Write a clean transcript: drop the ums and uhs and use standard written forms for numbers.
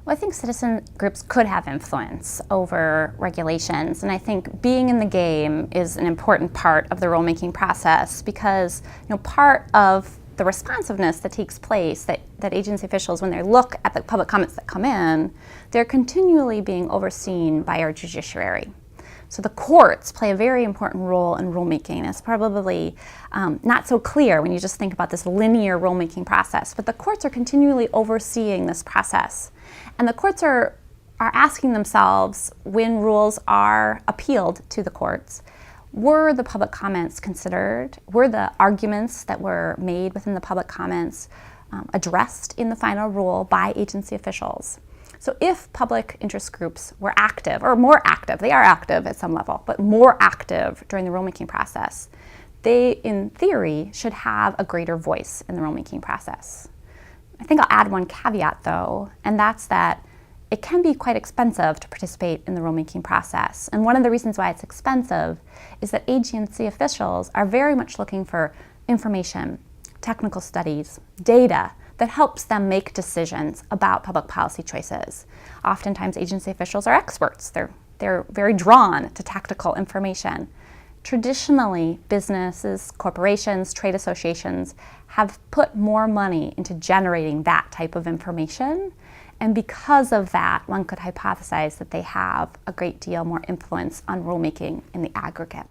Well, I think citizen groups could have influence over regulations, and I think being in the game is an important part of the rulemaking process because part of the responsiveness that takes place, that agency officials, when they look at the public comments that come in, they're continually being overseen by our judiciary. So the courts play a very important role in rulemaking. It's probably not so clear when you just think about this linear rulemaking process, but the courts are continually overseeing this process. And the courts are asking themselves, when rules are appealed to the courts, were the public comments considered? Were the arguments that were made within the public comments addressed in the final rule by agency officials? So if public interest groups were active, or more active, they are active at some level, but more active during the rulemaking process, they, in theory, should have a greater voice in the rulemaking process. I think I'll add one caveat, though, and that's that it can be quite expensive to participate in the rulemaking process. And one of the reasons why it's expensive is that agency officials are very much looking for information, technical studies, data, that helps them make decisions about public policy choices. Oftentimes, agency officials are experts. They're very drawn to tactical information. Traditionally, businesses, corporations, trade associations have put more money into generating that type of information. And because of that, one could hypothesize that they have a great deal more influence on rulemaking in the aggregate.